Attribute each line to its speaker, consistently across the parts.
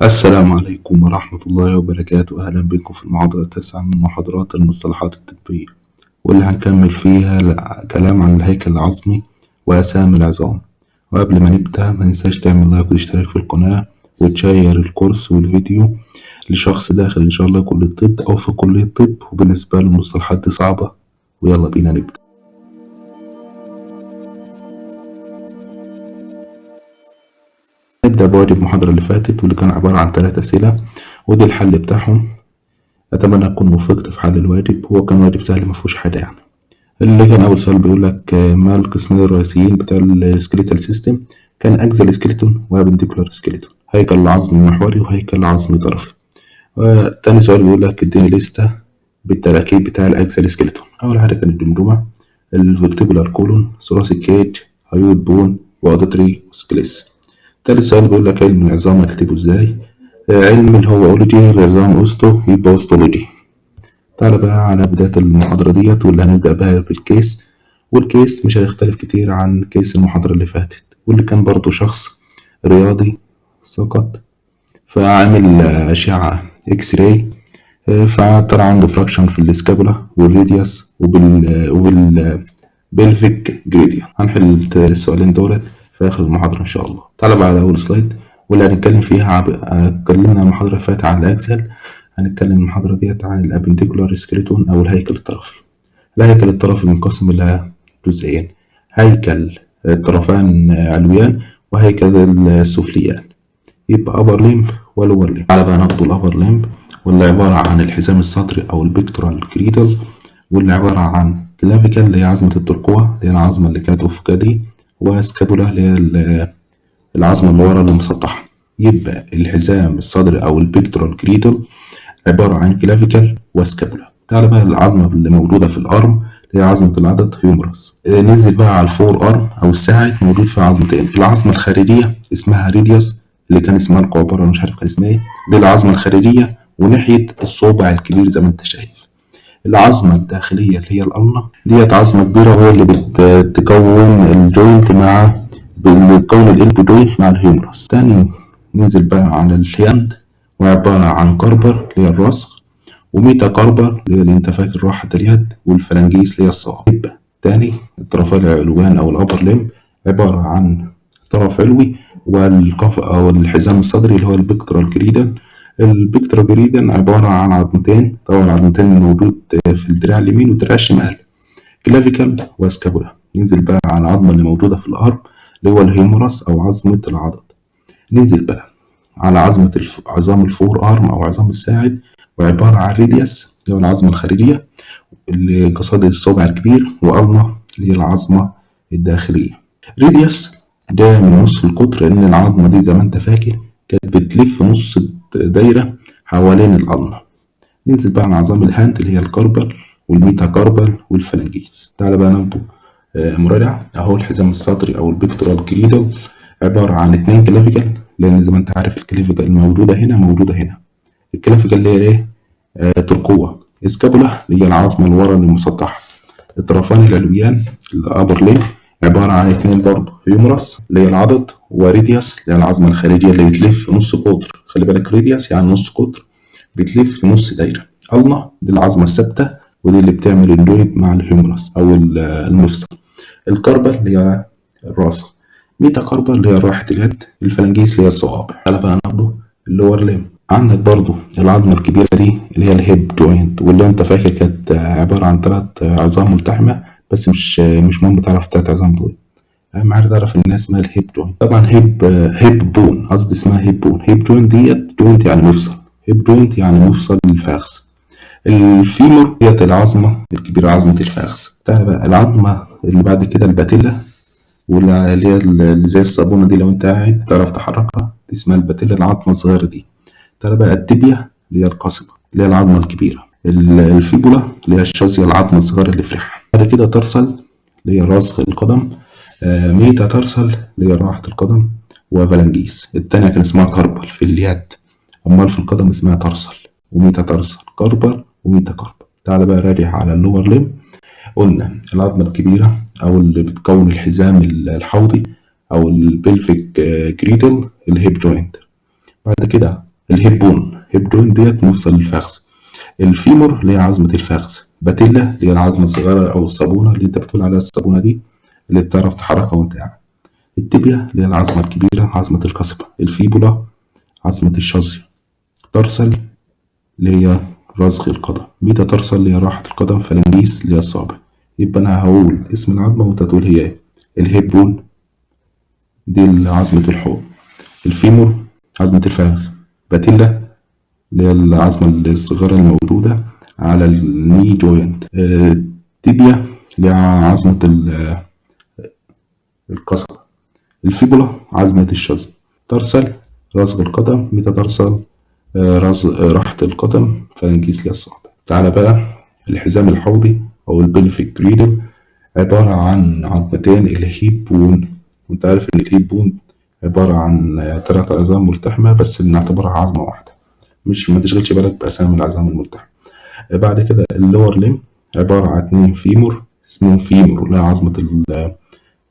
Speaker 1: السلام عليكم ورحمة الله وبركاته. أهلا بكم في المحاضرة التاسعة من محاضرات المصطلحات الطبية، واللي هنكمل فيها كلام عن الهيكل العظمي وأسام العظام. وقبل ما نبدأ ما ننساش تعمل لايك وتشترك في القناة وتشير الكورس والفيديو لشخص داخل إن شاء الله كلية الطب أو في كلية الطب وبالنسبة له المصطلحات دي صعبة. ويلا بينا نبدأ. نبدأ بواجب المحاضرة اللي فاتت واللي كان عبارة عن 3 أسئلة ودي الحل بتاعهم. أتمنى أكون وفقت في حل الواجب. هو كان واجب سهل مفهوش حاجة يعني. اللي كان أول سؤال بيقول لك ما القسمين الرئيسيين بتاع السكيليتال سيستم؟ كان أكزل سكيلتون وابنديكولار سكيلتون، هيكل العظم المحوري وهيكل العظم طرفي. تاني سؤال بيقول لك اديني لستة بالتراكيب بتاع الأكزل سكيلتون. أول حاجة كانت الجمجمة، الفيرتيبولار كولون، ثوراسيك كيج، هايويد بون، وأوديتري وسكليس. تالت سؤال بيقول لك علم العظام أكتبه ازاي؟ علم اللي هو أولوجي، العظام أوستو يبقى أوستولوجي. تعالى بقى على بداية المحاضرة ديت واللي هنبدأ بها بالكيس. والكيس مش هيختلف كتير عن كيس المحاضرة اللي فاتت، واللي كان برضو شخص رياضي سقط فعمل أشعة إكس راي، فطلع عنده فراكشن في السكابولا والريديوس وبالبلفيك جريديان. هنحل السؤالين دولت في آخر المحاضرة إن شاء الله. تعالى بقى على أول سلايد واللي هنتكلم فيها. اتكلمنا المحاضرة اللي فاتت عن الأكسل، هنتكلم المحاضرة ديت عن الابنديكولار سكيلتون أو الهيكل الطرفي. الهيكل الطرفي منقسم إلى جزئين، هيكل الطرفان علويان وهيكل السفليان، يبقى upper limb و lower limb. على بقى ناخد الupper limb واللي عبارة عن الحزام الصدري أو البيكتورال كريدل، واللي عبارة عن كلافيكال اللي هي عظمة الترقوة اللي هي العظمة اللي كانت أفقية دي، وسكابولا اللي هي العظمة اللي ورا اللي مسطحة. يبقى الحزام الصدري أو البيكتورال كريدل عبارة عن كلافيكال وسكابولا. تعالى بقى العظمة اللي موجودة في الأرم اللي هي عظمة العضد هيومرس. ننزل بقى على الفور أرم أو الساعد، موجود فيها عظمتين. العظمة الخارجية اسمها ريديوس اللي كان اسمها القوبرة، مش عارف كان اسمها ايه، دي العظمة الخارجية وناحية الصوبع الكبير زي ما انت شايف. العظمة الداخلية اللي هي الألنا ديت عظمة كبيرة وهي اللي بتكون الجوينت بتكون الإلبو جوينت مع الهيومرس. تاني ننزل بقى على الهاند وعبارة عن كاربر اللي هي الرسغ، وميتا كاربر اللي هي اللي انت فاكر راحة اليد، والفلانجيس اللي هي الصوابع. يبقى تاني الطرفان العلويان أو الأبر ليم عبارة عن طرف علوي والقف أو الحزام الصدري اللي هو البيكتورال كريدن. البيكتورال كريدن عبارة عن عظمتين، طبعا العظمتين الموجود في الدراع اليمين والدراع الشمال، كلافيكال وسكابولا. ننزل بقى على العظمة اللي موجودة في الأرم اللي هو الهيومرس أو عظمة العضد. ننزل بقى على عظام الفور أرم أو عظام الساعد، وعبارة عن ريديوس اللي هو العظمة الخارجية اللي قصاد الصابع الكبير، وألنا اللي هي العظمة الداخلية. ريديوس ده من نص القطر، لأن العظمة دي زي ما أنت فاكر كانت بتلف نص دايرة حوالين الألنا. ننزل بقى على عظام الهاند اللي هي الكاربل والميتا كاربل والفلانجيز. تعالى بقى ناخده مراجعة أهو. الحزام الصدري أو البيكتورال كريدل عبارة عن 2 كلافيكال، لأن زي ما أنت عارف الكلافيكال الموجودة هنا موجودة هنا. الكلافيكال اللي هي إيه؟ ترقوة. اسكابولا اللي هي العظمة اللي ورا المسطحة. الطرفان العلويان الأبر ليم عبارة عن 2 برضه، هيومرس اللي هي العضد، وريديوس اللي هي العظمة الخارجية اللي بتلف نص قطر. خلي بالك ريديوس يعني نص قطر، بتلف في نص دايرة. ألنا دي العظمة الثابتة ودي اللي بتعمل الجوينت مع الهيومرس أو المفصل. الكاربل اللي هي الراس، ميتا كاربل اللي هي راحة اليد، الفلانجيس اللي هي الصوابع. تعالى بقى ناخده اللور ليم. عندك برضو العظمة الكبيرة دي اللي هي الهيب جوينت، واللي انت فاكر كانت عبارة عن 3 عظام ملتحمة، بس مش مهم تعرف 3 عظام دول، اهم حاجة تعرف ان اسمها الهيب جوينت. طبعا هيب بون، قصدي اسمها هيب بون. هيب جوينت ديت جوينت يعني مفصل، هيب جوينت يعني مفصل الفخذ. الفيمور ديت العظمة الكبيرة، عظمة الفخذ. تعالى بقى العظمة اللي بعد كده الباتيلا، واللي هي اللي زي الصابونة دي لو انت قاعد تعرف تحركها، دي اسمها الباتيلا، العظمة الصغيرة دي. تعالى بقى التibia اللي هي القصبة اللي هي العظمة الكبيرة. الفيبولا اللي هي الشظية العظمة الصغيرة اللي في ريحها. بعد كده ترسل اللي هي راسخ القدم، ميتا ترسل اللي هي راحة القدم، وفالنجيس. التانية كان اسمها كاربل في اليد، أمال في القدم اسمها ترسل وميتا ترسل، كاربل وميتا كاربل. تعالى بقى راجع على اللور ليم. قلنا العظمة الكبيرة أو اللي بتكون الحزام الحوضي أو البلفيك كريدل الهيب جوينت. بعد كده الهيب بون، هيب بون ديت مفصل الفخذ. الفيمور اللي هي عظمة الفخذ. باتيلا اللي هي العظمة الصغيرة أو الصابونة اللي أنت بتقول عليها الصابونة دي، اللي بتعرف تحركها وأنت قاعد. التibia اللي هي العظمة الكبيرة، عظمة القصبة. الفيبولا عظمة الشظية. ترسل اللي هي رسغ القدم. ميتا ترسل اللي هي راحة القدم. فالنجيس اللي هي الصابع. يبقى أنا هقول اسم العظمة وأنت تقول هي إيه. الهيب بون دي عظمة الحوض. الفيمور عظمة الفخذ. باتيلا اللي هي العظمة الصغيرة الموجودة على الني جوينت. تيبيا اللي هي عظمة القصبة. الفيبولا عظمة الشظي. ترسل رسغ القدم. ميتاتارسال راحة القدم. فالنجيس ليها الصعب. تعالى بقى الحزام الحوضي أو البلفيك جريدل، عبارة عن عظمتين الهيب بون. وانت عارف ان الهيب بون عبارة عن 3 عظام ملتحمة بس بنعتبرها عظمة واحدة، مش ما تشغلش بالك بأسامي العظام الملتحمة. بعد كده اللور ليم عبارة عن 2 فيمور اسمهم فيمور اللي هي عظمة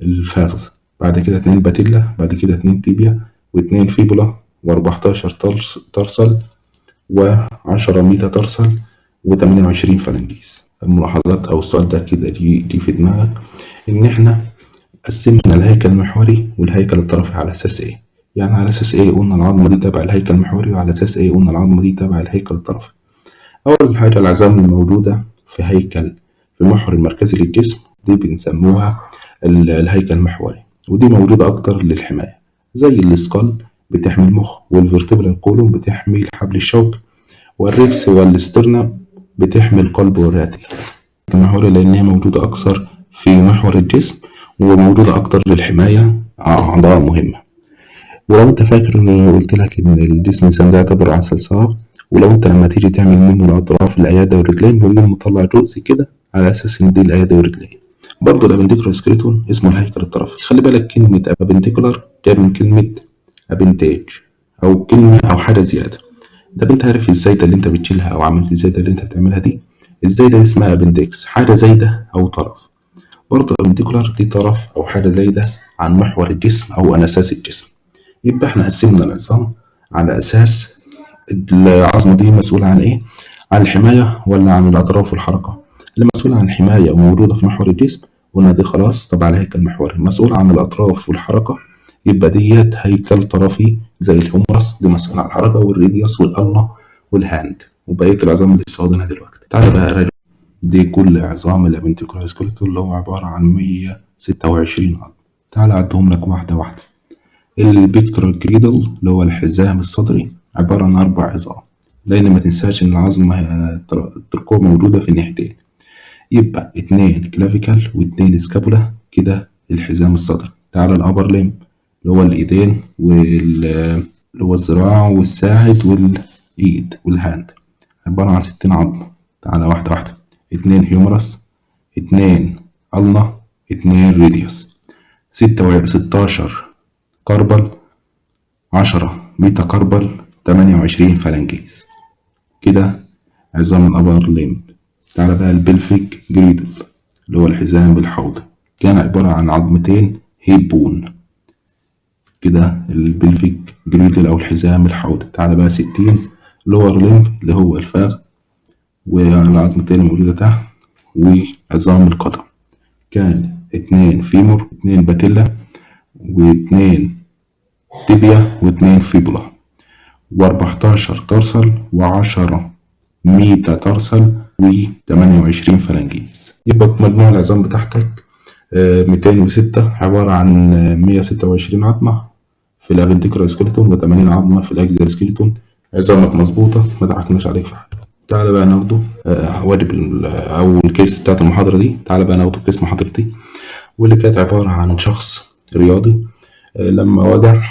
Speaker 1: الفخذ. بعد كده 2 باتيلا. بعد كده 2 تيبيا و2 فيبولا و14 ترسل و10 ميتا ترسل و28 فالنجيس. الملاحظات او السؤال ده كده دي في دماغك ان احنا قسمنا الهيكل المحوري والهيكل الطرفي على اساس ايه؟ يعني على اساس ايه قلنا العظمه دي تبع الهيكل المحوري، وعلى اساس ايه قلنا العظمه دي تبع الهيكل الطرفي؟ اول حاجه العظام الموجوده في المحور المركزي للجسم دي بنسموها الهيكل المحوري، ودي موجوده اكتر للحمايه، زي السكال بتحمي المخ، والفرتبرال كولوم بتحمي حبل الشوك، والريبس والاسترنا بتحمي القلب والرئتين. المحوري لان هي موجوده اكثر في محور الجسم وموجودة أكتر للحماية أعضاء مهمة. ولو أنت فاكر قلت لك إن الجسم الإنسان ده يعتبر عن صلصال، ولو أنت لما تيجي تعمل منه الأطراف الأيادي والرجلين بيقول مطلع جزء كده على أساس إن دي الأيادي والرجلين. برضه الأبنديكولار سكريتون اسمه الهيكل الطرفي. خلي بالك كلمة أبنديكولار جاية من كلمة أبنتاج أو كلمة أو حاجة زيادة. ده أنت عارف الزايدة اللي أنت بتشيلها أو عملت الزايدة اللي أنت بتعملها دي، الزايدة اسمها أبندكس، حاجة زايدة أو طرف. برضه الابنديكولار دي طرف أو حاجة زايدة عن محور الجسم أو عن أساس الجسم. يبقى احنا قسمنا العظام على أساس العظمة دي مسؤولة عن إيه؟ عن الحماية ولا عن الأطراف والحركة؟ اللي مسؤولة عن الحماية وموجودة في محور الجسم قلنا دي خلاص طبعا الهيكل المحوري. مسؤولة عن الأطراف والحركة يبقى ديت هيكل طرفي زي الهومرس، دي مسؤولة عن الحركة، والريديوس والألنا والهاند وبقية العظام اللي لسه واخدينها دلوقتي. تعالى بقى راجع دي كل عظام الابنديكولار سكيلتون اللي هو عبارة عن 126 عظم. تعال أعدهم لك واحدة واحدة. البيكتورال كريدل اللي هو الحزام الصدري عبارة عن 4 عظام، لأن ما تنساش إن العظمة الترقوة موجودة في الناحيتين. يبقى 2 كلافيكال و2 سكابولا كده الحزام الصدري. تعال الأبر ليم اللي هو الإيدين اللي هو الذراع والساعد والإيد والهاند عبارة عن 60 عظمة. تعال واحدة واحدة. 2 هيومرس، 2 ألنا، 2 ريديوس، 16 كاربل، 10 ميتا كاربل، 28 فالنجيز. كده عظام الأبر ليم. تعالى بقى البلفيك جريدل اللي هو الحزام الحوضي، كان عبارة عن عظمتين هيب بون. كده البلفيك جريدل أو الحزام الحوضي. تعالى بقى 60 لور ليم اللي هو الفخذ والعظمتين الموجودة تحت وعظام القدم. كان 2 فيمور، 2 باتيلا، و2 تيبيا، و2 فيبولا، و14 ترسل، و10 ميتا ترسل، و28 فالنجيز. يبقى مجموع العظام بتاعتك 206 عبارة عن 126 عظمة في الابنديكولار سكيلتون و80 عظمة في الاكزيال سكيلتون. عظامك مظبوطة، ما ضحكناش عليك في حاجة. تعالى بقى ناخده واجب او الكيس بتاعت المحاضرة دي. تعالى بقى ناخده كيس محاضرتي، واللي كانت عبارة عن شخص رياضي لما وجع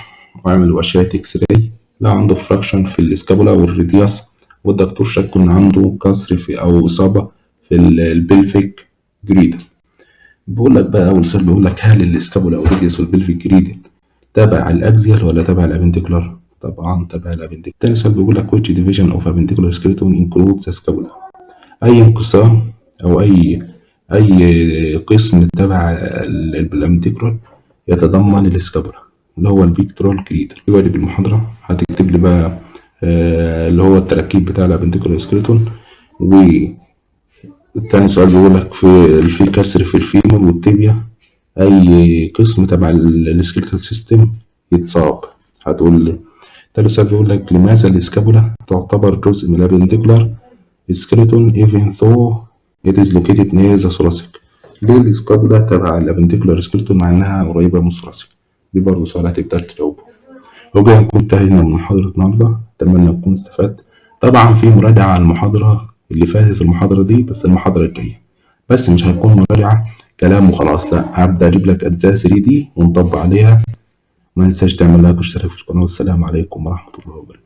Speaker 1: وعملوا أشعة إكس راي لا عنده فراكشن في الإسكابولا والريدياس، والدكتور شك إن عنده كسر في أو إصابة في البلفيك جريدل. بيقول لك بقى أول سؤال بيقول لك هل الإسكابولا والريدياس والبلفيك جريدل تبع الأكزيال ولا تبع الأبنديكولار؟ طبعا تبع الأبنديكولار. تاني سؤال بيقول لك which division of appendicular skeleton includes the scapula؟ أي انقسام أو أي قسم تبع الأبنديكولار يتضمن الإسكابولا اللي هو البيكتورال كريدل. واجب المحاضرة هتكتب لي بقى اللي هو التركيب بتاع الابنديكولار سكيلتون. والتاني سؤال بيقول لك في كسر في الفيمور والتibia اي قسم تبع السكيلتال سيستم يتصاب. هتقول تالت سؤال بيقول لك لماذا الاسكابولا تعتبر جزء من الابنديكولار سكيلتون even though it is located near the thoracic؟ ليه الاسكابولا تبع الابنديكولار سكيلتون مع انها قريبه من الثوراسيك؟ دي برضه سؤال هتقدر تجاوبه. وكده نكون انتهينا من محاضرة النهاردة، أتمنى تكون استفدت. طبعا في مراجعة على المحاضرة اللي فاتت، المحاضرة دي بس المحاضرة الجاية، بس مش هيكون مراجعة كلام وخلاص، لا هبدأ أجيب لك أجزاء 3D ونطبق عليها. ما تنساش تعمل لايك واشتراك في القناة. والسلام عليكم ورحمة الله وبركاته.